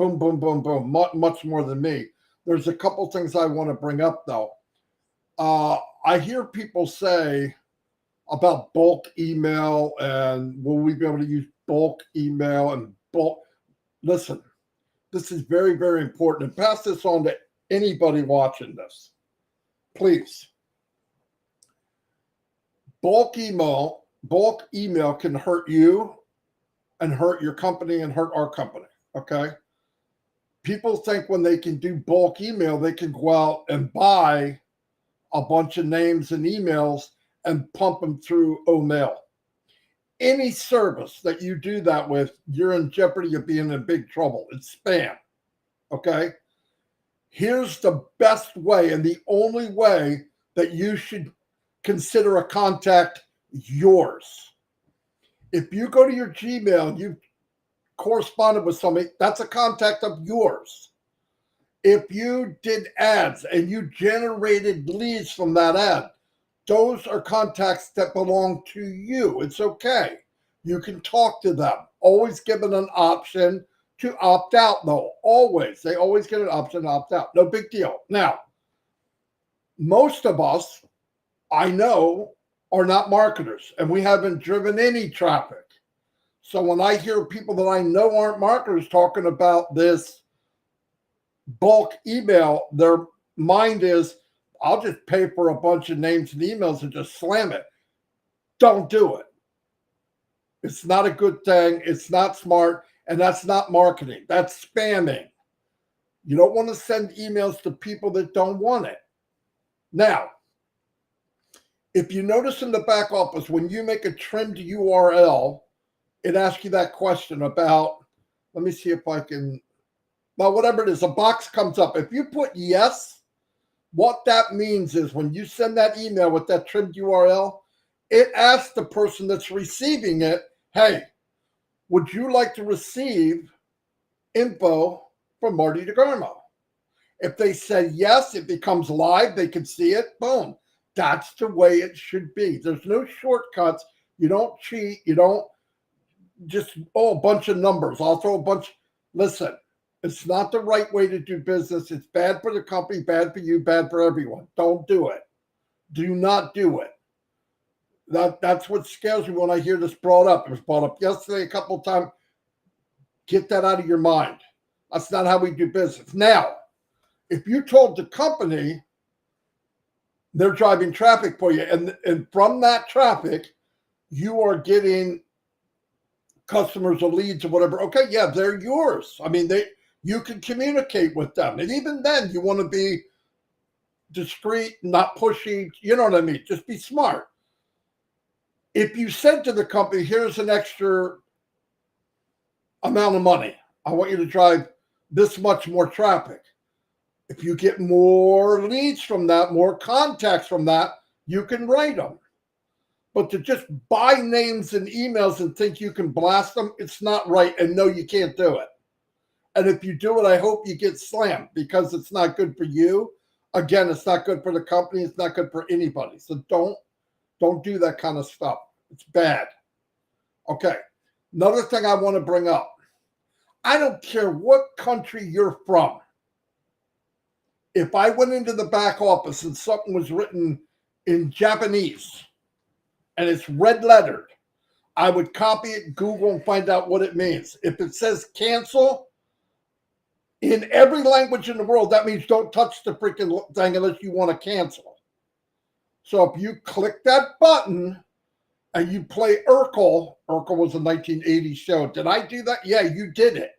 boom, boom, boom, boom, much more than me. There's a couple things I want to bring up, though. I hear people say about bulk email and will we be able to use bulk email and bulk. Listen, this is very, very important. And pass this on to anybody watching this. Please. Bulk email can hurt you and hurt your company and hurt our company, okay? People think when they can do bulk email, they can go out and buy a bunch of names and emails and pump them through OMail. Any service that you do that with, you're in jeopardy of being in big trouble. It's spam, okay? Here's the best way and the only way that you should consider a contact yours. If you go to your Gmail and you corresponded with somebody, that's a contact of yours. If you did ads and you generated leads from that ad, those are contacts that belong to you. It's okay. You can talk to them. Always given an option to opt out, though. Always. They always get an option to opt out. No big deal. Now, most of us, I know, are not marketers, and we haven't driven any traffic. So when I hear people that I know aren't marketers talking about this bulk email, their mind is, I'll just pay for a bunch of names and emails and just slam it. Don't do it. It's not a good thing. It's not smart. And that's not marketing. That's spamming. You don't want to send emails to people that don't want it. Now, if you notice in the back office, when you make a trimmed URL, it asks you that question about, let me see if I can, well, whatever it is, a box comes up. If you put yes, what that means is when you send that email with that trimmed URL, it asks the person that's receiving it, hey, would you like to receive info from Marty Degarmo? If they say yes, it becomes live. They can see it. Boom. That's the way it should be. There's no shortcuts. You don't cheat. You don't just, a bunch of numbers. I'll throw a bunch. Listen, it's not the right way to do business. It's bad for the company, bad for you, bad for everyone. Don't do it. Do not do it. That's what scares me when I hear this brought up. It was brought up yesterday a couple of times. Get that out of your mind. That's not how we do business. Now, if you told the company they're driving traffic for you, and from that traffic, you are getting customers or leads or whatever, okay, yeah, they're yours. I mean, you can communicate with them. And even then, you want to be discreet, not pushy. You know what I mean? Just be smart. If you said to the company, here's an extra amount of money, I want you to drive this much more traffic. If you get more leads from that, more contacts from that, you can write them. But to just buy names and emails and think you can blast them, it's not right. And no, you can't do it. And if you do it, I hope you get slammed because it's not good for you. Again, it's not good for the company. It's not good for anybody. So don't do that kind of stuff. It's bad. Okay. Another thing I want to bring up. I don't care what country you're from. If I went into the back office and something was written in Japanese and it's red lettered, I would copy it, Google, and find out what it means. If it says cancel in every language in the world, that means don't touch the freaking thing unless you want to cancel. So if you click that button and you play Urkel was a 1980s show. Did I do that? Yeah, you did it.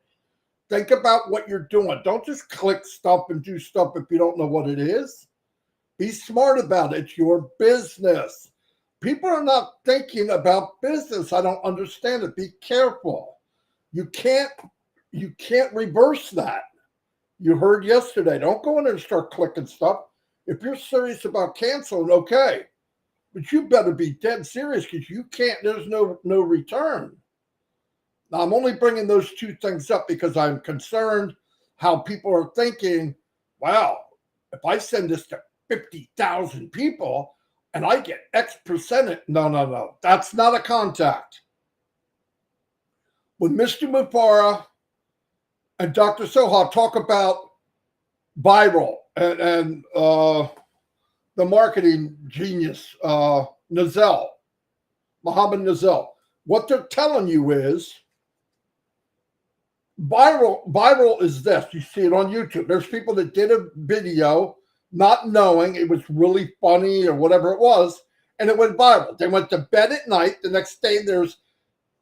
Think about what you're doing. Don't just click stuff and do stuff if you don't know what it is. Be smart about it. It's your business. People are not thinking about business. I don't understand it. Be careful. You can't reverse that. You heard yesterday. Don't go in there and start clicking stuff. If you're serious about canceling, okay. But you better be dead serious because you can't, there's no return. Now, I'm only bringing those two things up because I'm concerned how people are thinking, wow, if I send this to 50,000 people and I get X percent, no. That's not a contact. When Mr. Mufara And Dr. Soha, talk about viral and the marketing genius, Nazel, Mohammed Nazel. What they're telling you is viral is this. You see it on YouTube. There's people that did a video not knowing it was really funny or whatever it was, and it went viral. They went to bed at night. The next day, there's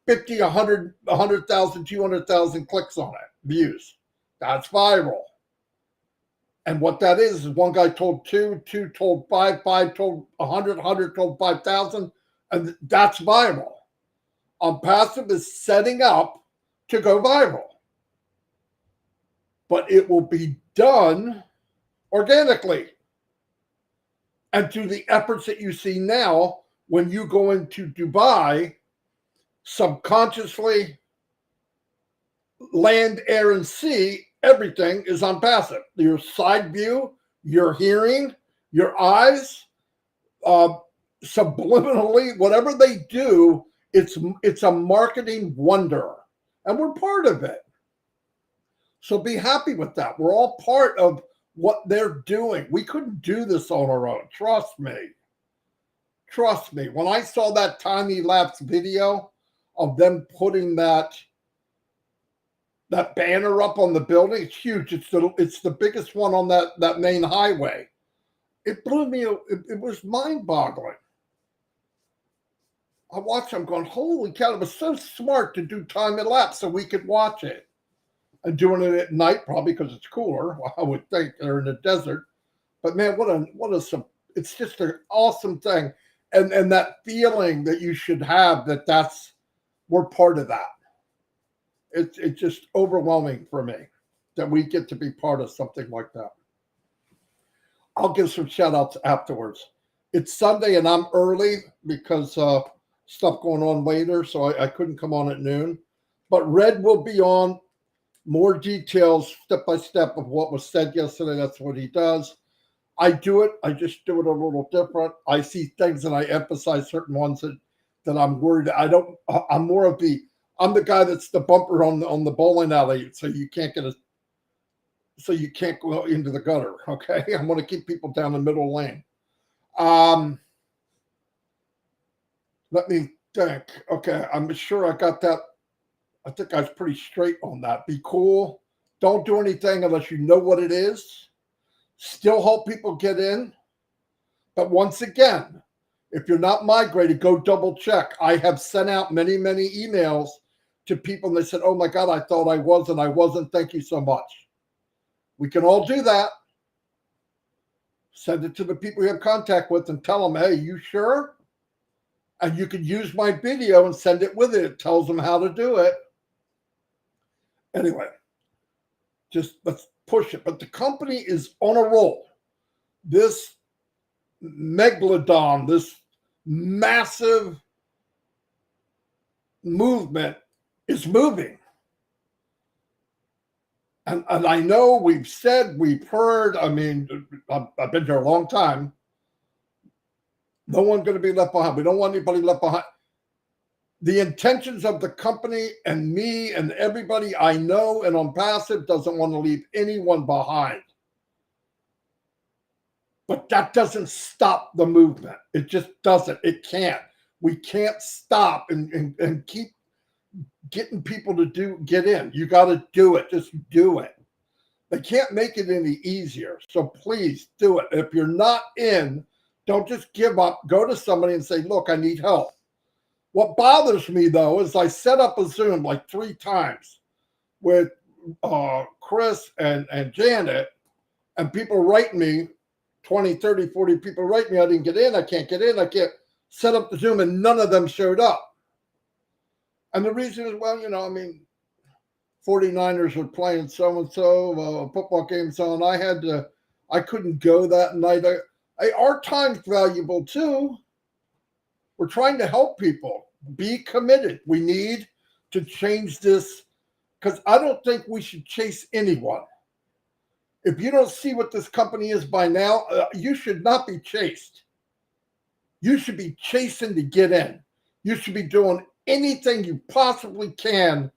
50, 100, 100,000, 200,000 clicks on it, views. That's viral. And what that is one guy told two told five told 100 told 5,000, and that's viral. OnPassive is setting up to go viral. But it will be done organically. And through the efforts that you see now, when you go into Dubai, subconsciously, land, air, and sea, everything is OnPassive. Your side view, your hearing, your eyes, subliminally, whatever they do, it's a marketing wonder. And we're part of it. So be happy with that. We're all part of what they're doing. We couldn't do this on our own. Trust me. Trust me. When I saw that Timelapse video of them putting that banner up on the building, it's huge. It's the biggest one on that main highway. It blew me. It was mind-boggling. I watched them going, holy cow, it was so smart to do time-lapse so we could watch it. And doing it at night, probably because it's cooler. I would think they're in the desert. But man, it's just an awesome thing. And that feeling that you should have we're part of that. It's just overwhelming for me that we get to be part of something like that. I'll give some shout outs afterwards. It's Sunday and I'm early because stuff going on later. So I couldn't come on at noon, but Red will be on. More details, step by step, of what was said yesterday. That's what he does. I do it. I just do it a little different. I see things and I emphasize certain ones that I'm worried. I'm the guy that's the bumper on the bowling alley, so you can't go into the gutter. Okay, I want to keep people down the middle lane. Let me think. Okay, I'm sure I got that. I think I was pretty straight on that. Be cool. Don't do anything unless you know what it is. Still help people get in. But once again, if you're not migrated, go double check. I have sent out many, many emails to people and they said, oh my God, I thought I was and I wasn't. Thank you so much. We can all do that. Send it to the people you have contact with and tell them, hey, you sure? And you can use my video and send it with it. It tells them how to do it. Anyway, just let's push it. But the company is on a roll. This megalodon, this massive movement is moving. And I know we've said, we've heard, I mean, I've been here a long time. No one's going to be left behind. We don't want anybody left behind. The intentions of the company and me and everybody I know and OnPassive doesn't want to leave anyone behind. But that doesn't stop the movement. It just doesn't. It can't. We can't stop and keep getting people to get in. You got to do it. Just do it. They can't make it any easier. So please do it. If you're not in, don't just give up. Go to somebody and say, look, I need help. What bothers me, though, is I set up a Zoom like 3 times with Chris and Janet, and people write me, 20, 30, 40 people write me, I didn't get in, I can't get in, I can't set up the Zoom, and none of them showed up. And the reason is, well, 49ers were playing so-and-so, football games on. I couldn't go that night. Our time's valuable, too. We're trying to help people. Be committed. We need to change this because I don't think we should chase anyone. If you don't see what this company is by now, you should not be chased. You should be chasing to get in. You should be doing anything you possibly can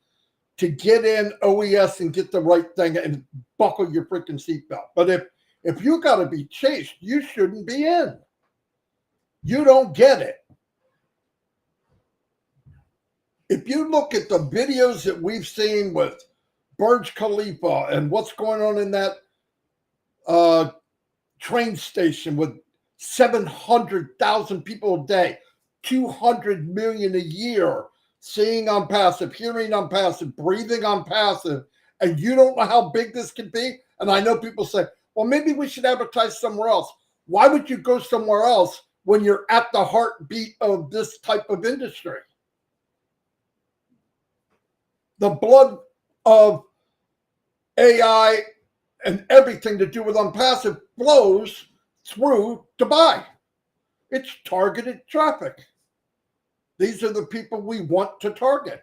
to get in OES and get the right thing and buckle your freaking seatbelt. But if you got to be chased, you shouldn't be in. You don't get it. If you look at the videos that we've seen with Burj Khalifa and what's going on in that train station with 700,000 people a day, 200 million a year, seeing OnPassive, hearing OnPassive, breathing OnPassive, and you don't know how big this can be. And I know people say, well, maybe we should advertise somewhere else. Why would you go somewhere else when you're at the heartbeat of this type of industry? The blood of AI and everything to do with OnPassive flows through Dubai. It's targeted traffic. These are the people we want to target.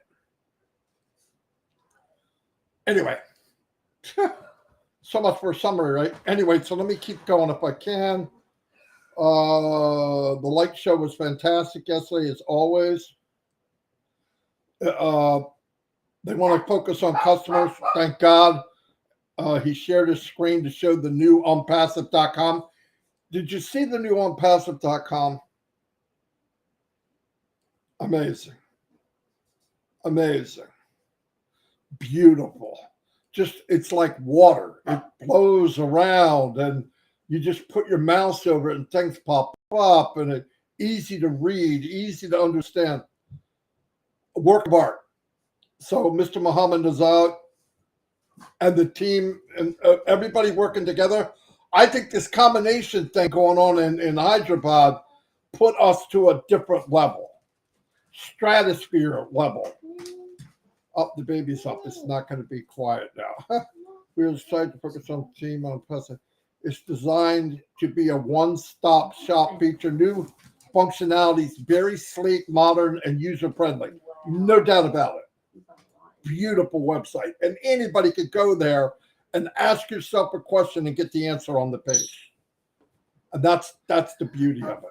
Anyway, so much for a summary, right? Anyway, so let me keep going if I can. The LIKE show was fantastic yesterday, as always. They want to focus on customers. Thank God. He shared his screen to show the new OnPassive.com. Did you see the new OnPassive.com? Amazing. Amazing. Beautiful. Just, it's like water. It flows around and you just put your mouse over it and things pop up and it's easy to read, easy to understand. A work of art. So Mr. Muhammad is out and the team and everybody working together. I think this combination thing going on in Hyderabad put us to a different level, stratosphere level. Up, the baby's up. It's not going to be quiet now. We were trying to focus on team on person. It's designed to be a one-stop shop, feature new functionalities, very sleek, modern, and user-friendly. No doubt about it. Beautiful website, and anybody could go there and ask yourself a question and get the answer on the page. And that's the beauty of it.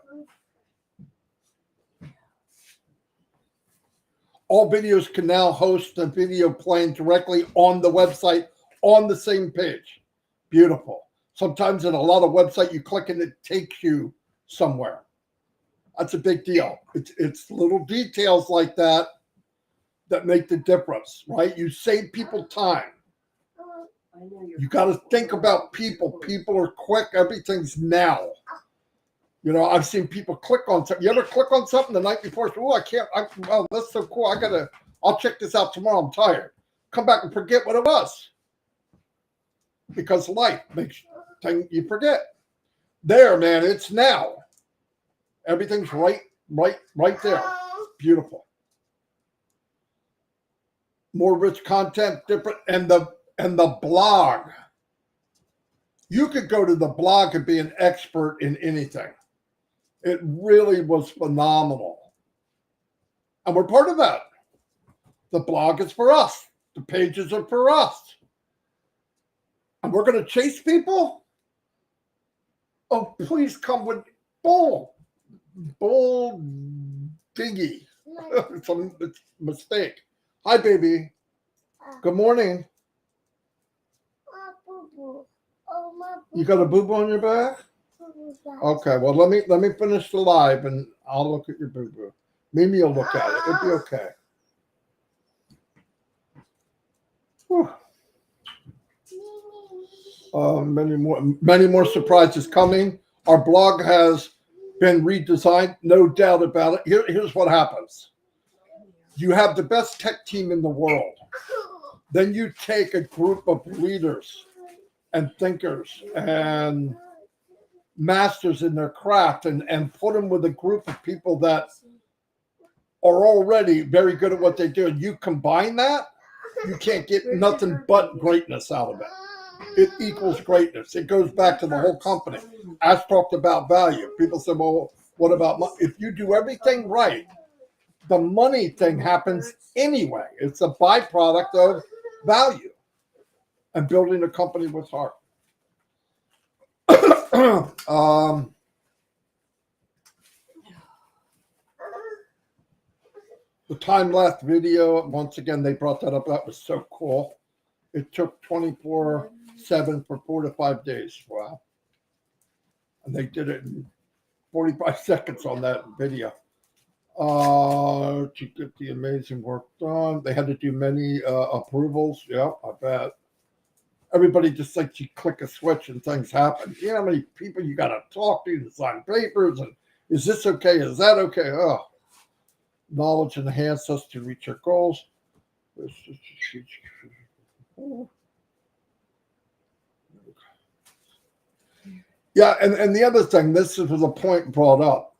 All videos can now host a video playing directly on the website on the same page. Beautiful. Sometimes in a lot of websites, you click and it takes you somewhere. That's a big deal. It's little details like that that make the difference, right? You save people time. You got to think about people. People are quick. Everything's now. You know, I've seen people click on something. You ever click on something the night before? Oh, I can't. Oh, that's so cool. I'll check this out tomorrow. I'm tired. Come back and forget what it was. Because life makes you forget. There, man, it's now. Everything's right there. Beautiful. More rich content, different, and the blog. You could go to the blog and be an expert in anything. It really was phenomenal. And we're part of that. The blog is for us. The pages are for us. And we're going to chase people? Oh, please come with bull diggy. It's a mistake. Hi, baby. Good morning. You got a boo-boo on your back? Okay, well, let me finish the live and I'll look at your boo-boo. Mimi will look at it. It'll be okay. Whew. Many more surprises coming. Our blog has been redesigned, no doubt about it. Here's what happens. You have the best tech team in the world. Then you take a group of leaders and thinkers and masters in their craft and put them with a group of people that are already very good at what they do. And you combine that, you can't get nothing but greatness out of it. It equals greatness. It goes back to the whole company. As talked about value. People say, well, what about money? If you do everything right, the money thing happens anyway. It's a byproduct of value and building a company with heart. The time-lapse video, once again, they brought that up. That was so cool. It took 24/7 for 4 to 5 days. Wow. And they did it in 45 seconds on that video. To get the amazing work done. They had to do many approvals. Yeah, I bet. Everybody just thinks you click a switch and things happen. You know how many people you got to talk to sign papers, and is this okay? Is that okay? Oh, knowledge enhances us to reach our goals. Yeah, and the other thing, this was a point brought up.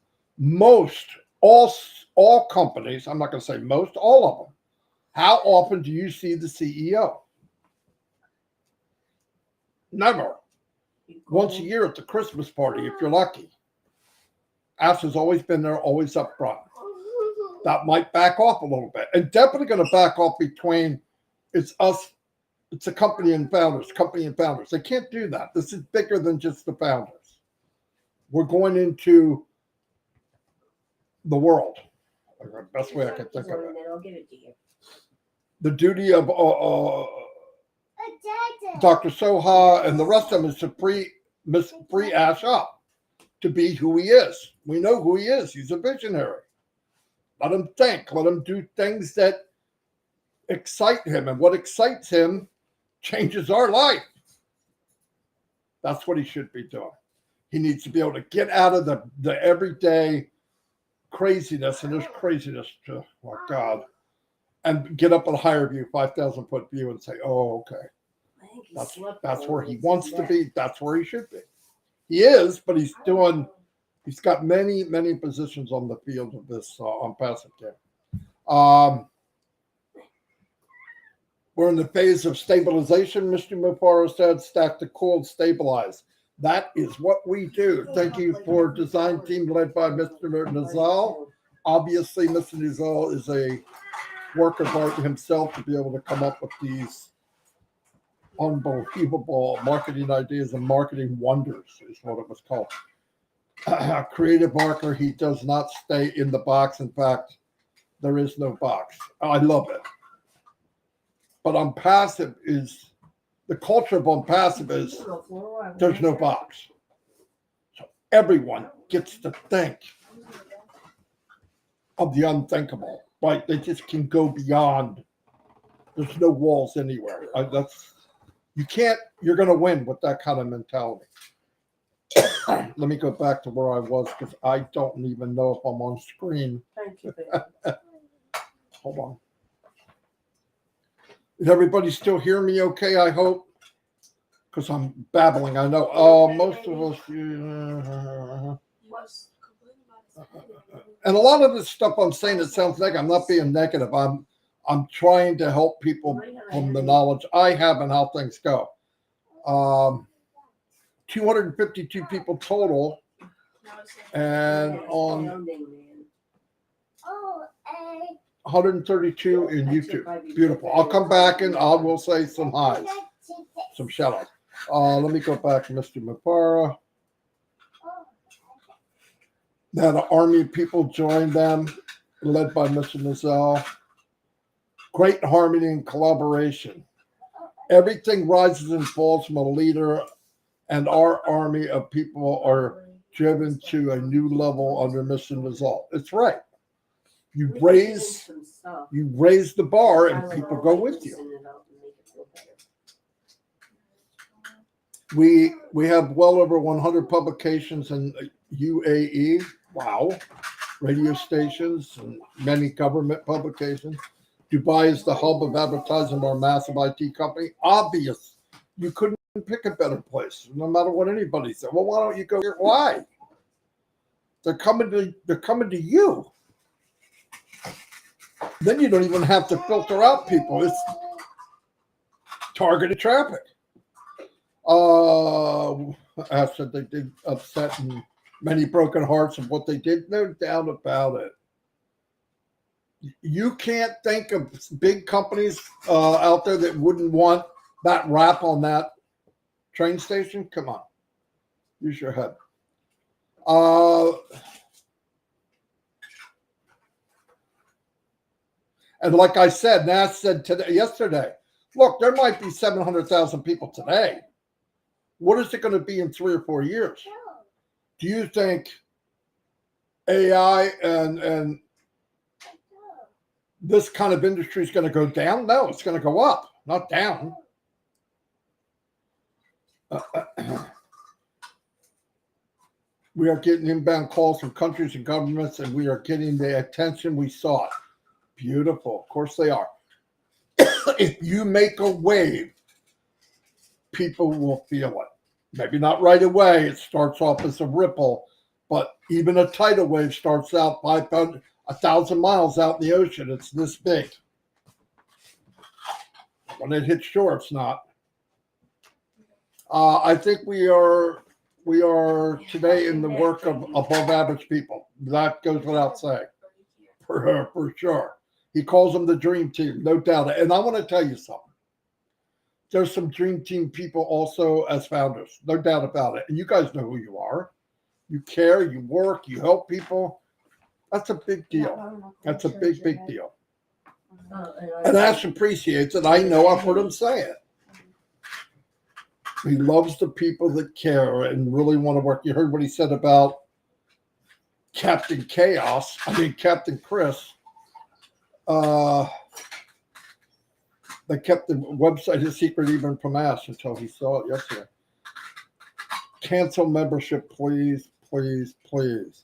All companies, I'm not going to say most, all of them. How often do you see the CEO? Never. Once a year at the Christmas party, if you're lucky. Ash has always been there, always up front. That might back off a little bit. And definitely going to back off between it's us, it's a company and founders. They can't do that. This is bigger than just the founders. We're going into the world. The best way I can think of it. I'll give it to you. The duty of Dr. Soha and the rest of them is to free Ash up to be who he is. We know who he is. He's a visionary. Let him think. Let him do things that excite him. And what excites him changes our life. That's what he should be doing. He needs to be able to get out of the everyday craziness, and there's craziness to, oh God, and get up on a higher view, 5,000-foot view, and say, oh, okay. That's where he wants to be. That's where he should be. He is, but he's got many, many positions on the field of this OnPassivecom. We're in the phase of stabilization, Mr. Mufaro said, stack the cold, stabilize. That is what we do. Thank you for design team led by Mr. Nizal. Obviously, Mr. Nizal is a work of art himself to be able to come up with these unbelievable marketing ideas and marketing wonders is what it was called. Creative marketer, he does not stay in the box. In fact, there is no box. I love it. But OnPassive is, the culture of OnPassive is there's no box. So everyone gets to think of the unthinkable, right? They just can go beyond. There's no walls anywhere. You're going to win with that kind of mentality. Let me go back to where I was because I don't even know if I'm on screen. Thank you, baby. Hold on. Is everybody still hear me okay, I hope? Because I'm babbling, I know. Most of us. And a lot of this stuff I'm saying, it sounds negative. I'm not being negative. I'm trying to help people from the knowledge I have and how things go. 252 people total, and on 132 in YouTube. Beautiful. I'll come back and I will say some highs, some shout outs. Let me go back to Mr. Mufara. Now the army of people joined them, led by Mr. Nizal. Great harmony and collaboration. Everything rises and falls from a leader, and our army of people are driven to a new level under Mr. Nizal. It's right. You raise the bar, and people go with you. We have well over 100 publications in UAE. Wow. Radio stations and many government publications. Dubai is the hub of advertising of our massive IT company. Obvious. You couldn't pick a better place, no matter what anybody said. Well, why don't you go here? Why? They're coming to you. Then you don't even have to filter out people. It's targeted traffic. I said they did upset and many broken hearts of what they did. No doubt about it. You can't think of big companies out there that wouldn't want that wrap on that train station. Come on. Use your head. And like I said, Nash said yesterday, look, there might be 700,000 people today. What is it going to be in 3 or 4 years? Do you think AI and this kind of industry is going to go down? No, it's going to go up, not down. We are getting inbound calls from countries and governments, and we are getting the attention we sought. Beautiful. Of course they are. If you make a wave, people will feel it. Maybe not right away. It starts off as a ripple, but even a tidal wave starts out 500, 1,000 miles out in the ocean. It's this big. When it hits shore, it's not. I think we are today in the work of above average people. That goes without saying, for sure. He calls them the dream team, no doubt. And I want to tell you something. There's some dream team people also as founders, no doubt about it. And you guys know who you are. You care, you work, you help people. That's a big deal. That's a big, big deal. And Ash appreciates it. I know, I've heard him say it. He loves the people that care and really want to work. You heard what he said about Captain Chris. They kept the website a secret even from Ash until he saw it yesterday. Cancel membership, please, please, please.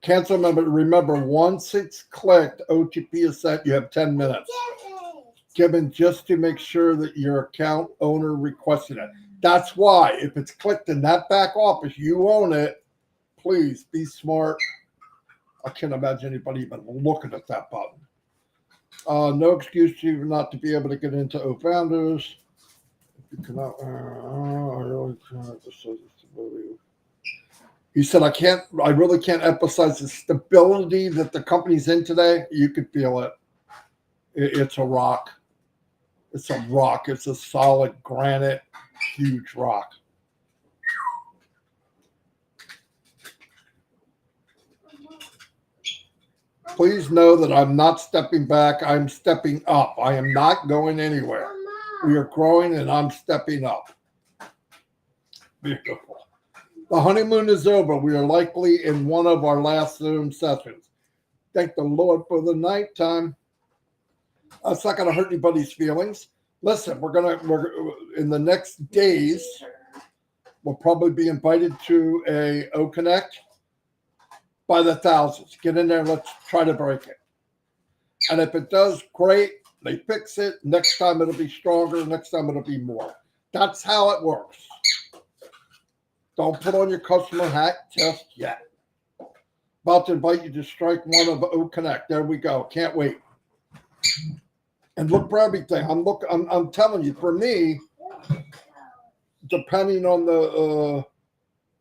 Cancel member. Remember, once it's clicked, OTP is sent. You have 10 minutes. Given just to make sure that your account owner requested it. That's why, if it's clicked in that back office, you own it. Please be smart. I can't imagine anybody even looking at that button. No excuse to not to be able to get into O-Founders. If you cannot, I really can't. He said, I really can't emphasize the stability that the company's in today. You could feel it. It's a rock. It's a rock. It's a solid granite, huge rock. Please know that I'm not stepping back. I'm stepping up. I am not going anywhere. We are growing and I'm stepping up. Beautiful. The honeymoon is over. We are likely in one of our last Zoom sessions. Thank the Lord for the nighttime. That's not going to hurt anybody's feelings. Listen, we're in the next days, we'll probably be invited to a O Connect by the thousands. Get in there. Let's try to break it. And if it does, great. They fix it. Next time it'll be stronger. Next time it'll be more. That's how it works. Don't put on your customer hat just yet. About to invite you to strike one of O Connect. There we go. Can't wait. And look for everything. I'm telling you, for me, depending on the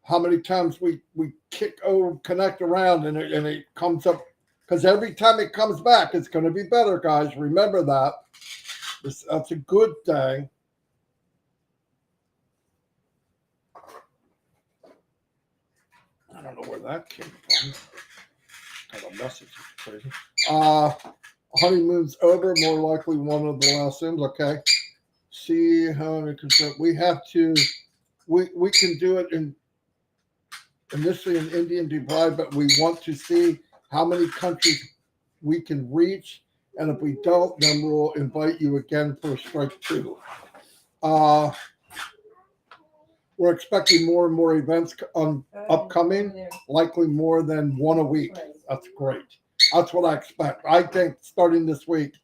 how many times we kick O Connect around and it comes up, because every time it comes back, it's going to be better, guys. Remember that. That's a good thing. I don't know where that came from. Got a message. Crazy. Honeymoons over, more likely one of the last Zooms. Okay. See how many consent. We have to, we can do it initially in India and Dubai, but we want to see how many countries we can reach. And if we don't, then we'll invite you again for strike 2. We're expecting more and more events upcoming, likely more than one a week. That's great. That's what I expect. I think starting this week,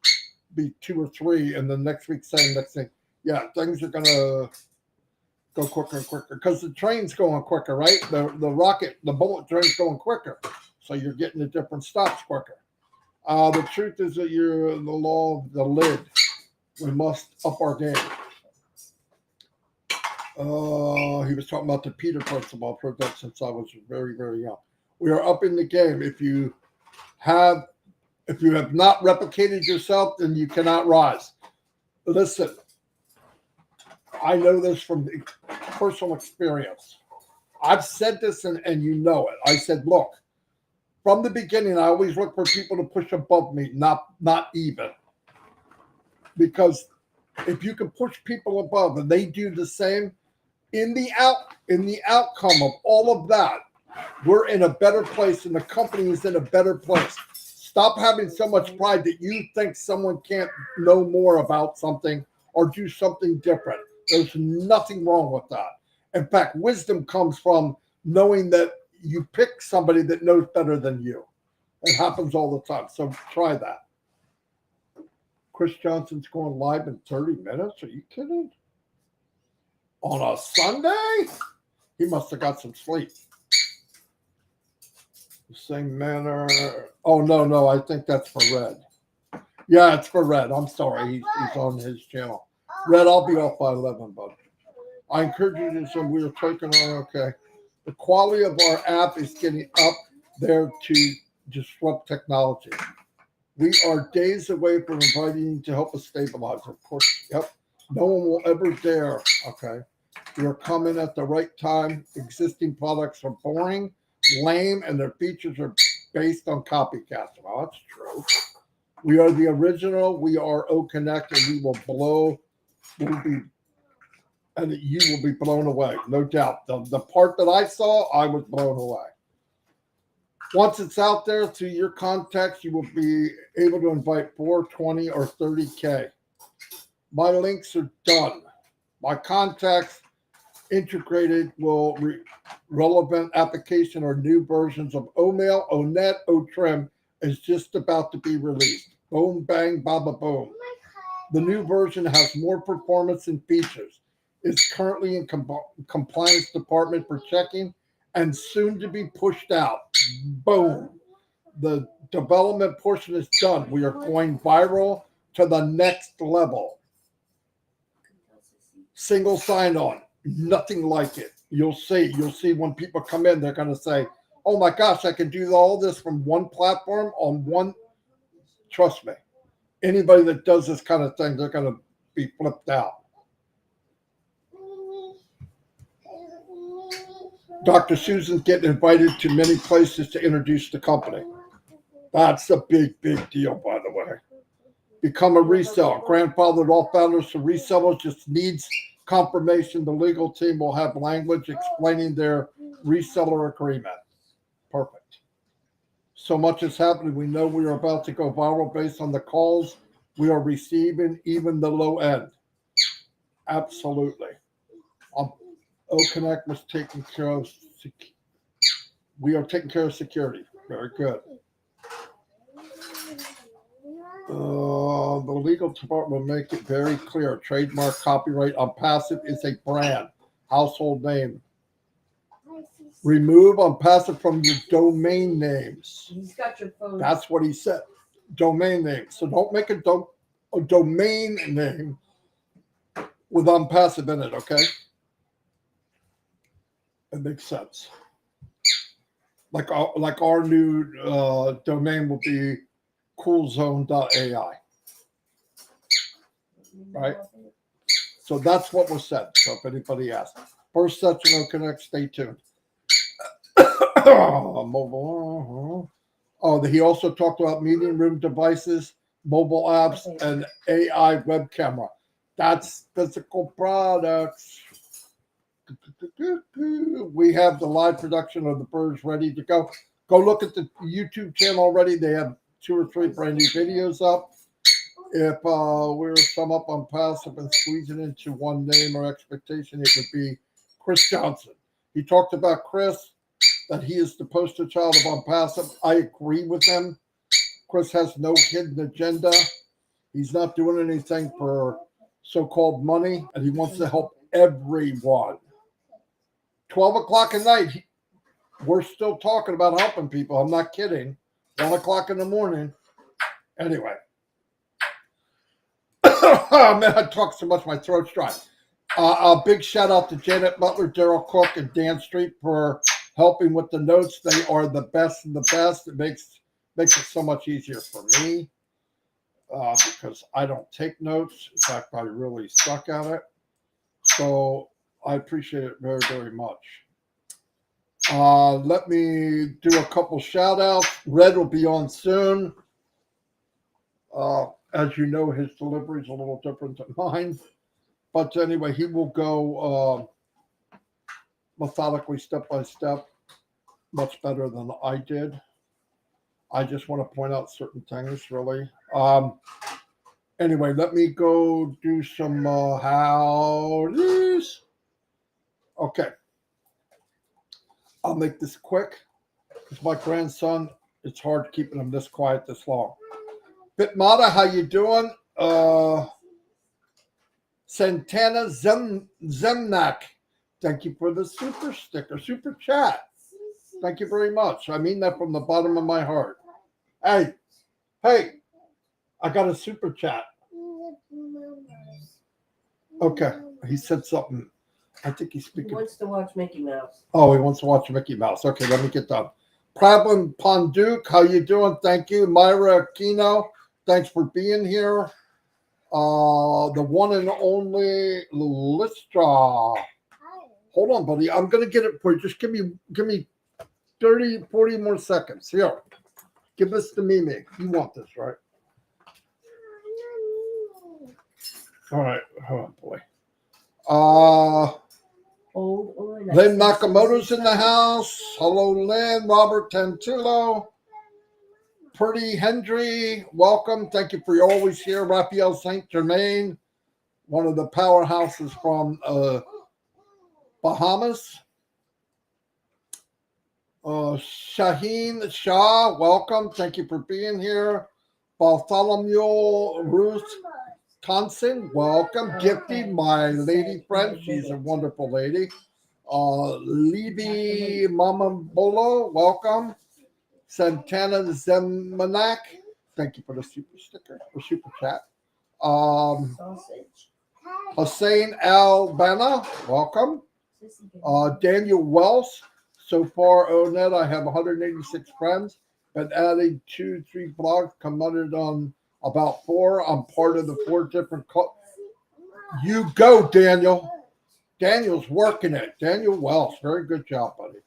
be 2 or 3, and the next week saying next thing. Yeah, things are going to go quicker and quicker because the train's going quicker, right? The bullet train's going quicker. So you're getting to different stops quicker. The truth is that you're the law of the lid. We must up our game. He was talking about the Peter principle. I've heard that since I was very, very young. We are up in the game. If you have not replicated yourself, then you cannot rise. Listen, I know this from personal experience. I've said this and you know it. I said, look, from the beginning, I always look for people to push above me, not even. Because if you can push people above and they do the same, in the outcome of all of that, we're in a better place and the company is in a better place. Stop having so much pride that you think someone can't know more about something or do something different. There's nothing wrong with that. In fact, wisdom comes from knowing that you pick somebody that knows better than you. It happens all the time. So try that. Chris Johnson's going live in 30 minutes. Are you kidding? On a Sunday? He must have got some sleep. The same manner. Oh, no. I think that's for Red. Yeah, it's for Red. I'm sorry. He's on his channel. Red, I'll be off by 11, bud. I encourage you to do some. We are taking on, okay. The quality of our app is getting up there to disrupt technology. We are days away from inviting you to help us stabilize. Of course, yep. No one will ever dare. Okay. We are coming at the right time. Existing products are boring, lame, and their features are based on copycats. Well, that's true. We are the original. We are OConnect, and we will blow. And you will be blown away, no doubt. The part that I saw, I was blown away. Once it's out there to your contacts, you will be able to invite 4, 20, or 30K. My links are done. My contacts integrated will relevant application or new versions of OMail, ONet, OTrim is just about to be released. Boom, bang, baba, boom. The new version has more performance and features. It's currently in compliance department for checking and soon to be pushed out. Boom. The development portion is done. We are going viral to the next level. Single sign-on. Nothing like it. You'll see when people come in, they're going to say, oh my gosh, I can do all this from one platform on one. Trust me. Anybody that does this kind of thing, they're going to be flipped out. Dr. Susan's getting invited to many places to introduce the company. That's a big, big deal, by the way. Become a reseller. Grandfathered all founders to resellers, just needs confirmation. The legal team will have language explaining their reseller agreement. Perfect. So much is happening. We know we are about to go viral based on the calls we are receiving, even the low end. Absolutely. OConnect was taking care of. We are taking care of security. Very good. The legal department will make it very clear. Trademark, copyright, OnPassive is a brand, household name. Remove OnPassive from your domain names. He's got your phone. That's what he said. Domain name. So don't make a domain name with OnPassive in it, okay? It makes sense. Like our new domain will be coolzone.ai. Right? So that's what was said. So if anybody asks. First section of Connect, stay tuned. Mobile. Oh, he also talked about meeting room devices, mobile apps, and AI web camera. That's physical products. We have the live production of the birds ready to go. Go look at the YouTube channel already. They have 2 or 3 brand new videos up. If we were to sum up OnPassive and squeeze it into one name or expectation, it would be Chris Johnson. He talked about Chris, that he is the poster child of OnPassive. I agree with him. Chris has no hidden agenda. He's not doing anything for so-called money, and he wants to help everyone. 12 o'clock at night, we're still talking about helping people. I'm not kidding. 1 o'clock in the morning. Anyway. Oh, man, I talk so much, my throat's dry. A big shout out to Janet Butler, Daryl Cook, and Dan Street for helping with the notes. They are the best of the best. It makes it so much easier for me because I don't take notes. In fact, I really suck at it. So I appreciate it very, very much. Let me do a couple shout outs. Red will be on soon. As you know, his delivery is a little different than mine. But anyway, he will go methodically, step by step, much better than I did. I just want to point out certain things, really. Anyway, let me go do some howdies. Okay. I'll make this quick because my grandson, it's hard keeping him this quiet this long. Bitmata, how you doing? Santana Zemnak, thank you for the super sticker, super chat. Thank you very much. I mean that from the bottom of my heart. Hey, I got a super chat. Okay, he said something. I think he's speaking. He wants to watch Mickey Mouse. Oh, he wants to watch Mickey Mouse. Okay, let me get done. Problem Ponduke, how you doing? Thank you. Myra Aquino, thanks for being here. The one and only Listra. Hold on, buddy. I'm gonna get it for you. Just give me 30, 40 more seconds. Here. Give this to Mimi. You want this, right? All right. Oh boy. Old or nice. Lynn Nakamoto's in the house. Hello, Lynn. Robert Tantulo. Purdy Hendry, welcome. Thank you for your always here. Raphael St. Germain, one of the powerhouses from Bahamas. Shaheen Shah, welcome. Thank you for being here. Bartholomew Ruth Thompson, welcome. Gifty, my lady friend. She's a wonderful lady. Libby Mamambolo, welcome. Santana Zemanak, thank you for the super sticker or super chat. Sausage. Hussein Albana, welcome. Daniel Wells, so far, Onet, I have 186 friends, but adding 2-3 blogs, commented on about 4. I'm part of the 4 different clubs. You go, Daniel. Daniel's working it. Daniel Wells, very good job, buddy.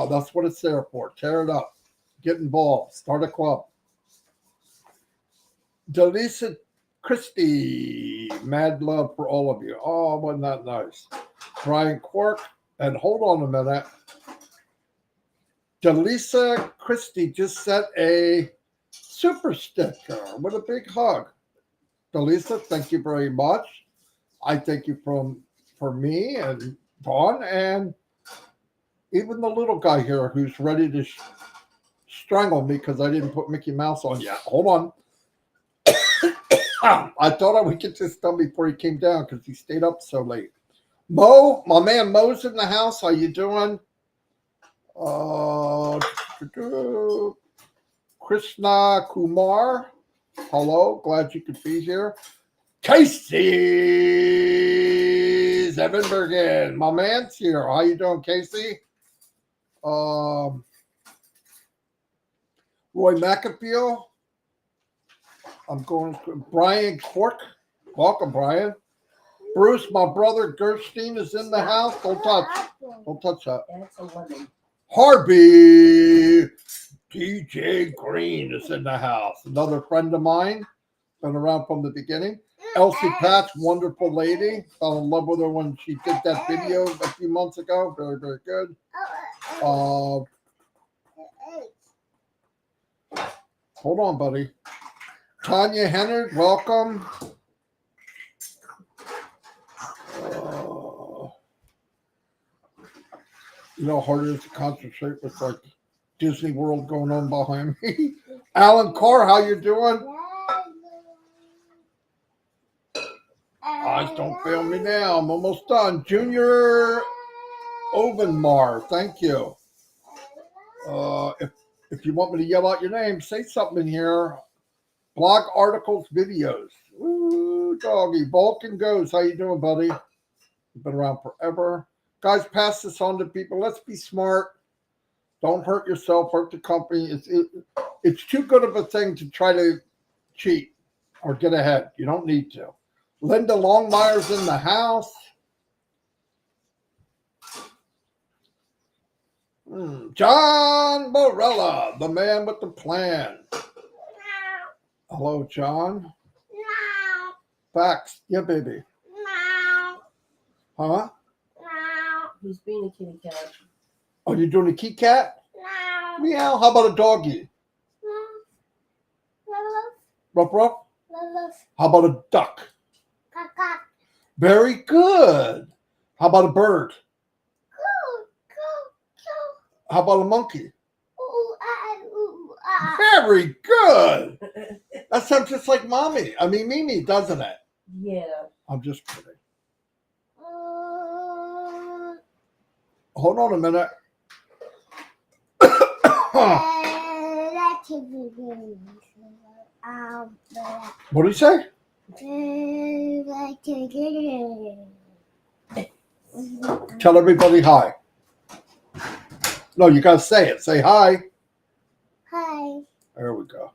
That's what it's there for. Tear it up. Get involved. Start a club. Delisa Christie, mad love for all of you. Oh, wasn't that nice? Brian Quirk, and hold on a minute. Delisa Christie just sent a super sticker with a big hug. Delisa, thank you very much. I thank you for me and Dawn and even the little guy here who's ready to strangle me because I didn't put Mickey Mouse on yet. Hold on. I thought I would get this done before he came down because he stayed up so late. Mo, my man Mo's in the house. How you doing? Krishna Kumar. Hello, glad you could be here. Casey Zevenbergen, my man's here. How you doing, Casey? Roy McAfee. I'm going to Brian Cork. Welcome, Brian. Bruce, my brother Gerstein is in the house. Don't touch. Don't touch that. That's a woman. Harvey DJ Green is in the house. Another friend of mine. Been around from the beginning. Elsie Patch, wonderful lady. Fell in love with her when she did that video a few months ago. Very, very good. Hold on, buddy. Tanya Hennard, welcome. You know how hard it is to concentrate with like Disney World going on behind me. Alan Carr, how you doing? Eyes don't fail me now. I'm almost done. Junior Ovenmar, thank you. If you want me to yell out your name, say something in here. Blog articles, videos. Ooh, doggy. Vulcan Goes. How you doing, buddy? You've been around forever. Guys, pass this on to people. Let's be smart. Don't hurt yourself, hurt the company. It's too good of a thing to try to cheat or get ahead. You don't need to. Linda Longmire's in the house. John Morella, the man with the plan. Hello, John. Facts. Yeah, baby. Huh? He's being a kitty cat. Are you doing a kitty cat? Meow. How about a doggy? Ruff, ruff. How about a duck? Very good. How about a bird? How about a monkey? Very good. That sounds just like mommy. I mean, Mimi, doesn't it? Yeah. I'm just kidding. Hold on a minute. What do you say? Tell everybody hi. No, you gotta say it. Say hi. Hi. There we go.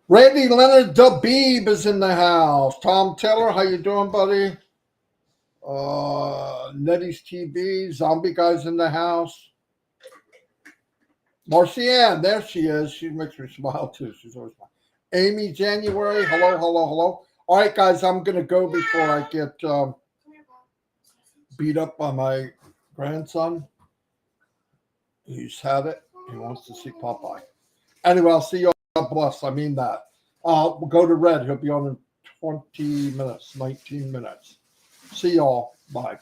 Randy Leonard Dabib is in the house. Tom Taylor, how you doing, buddy? Nettie's TV. Zombie Guy's in the house. Marcianne, there she is. She makes me smile too. She's always smiling. Amy January, hello, hello, hello. All right, guys, I'm gonna go before I get beat up by my grandson. He's had it. He wants to see Popeye. Anyway, I'll see you all. God bless. I mean that. We'll go to Red. He'll be on in 20 minutes, 19 minutes. See y'all. Bye.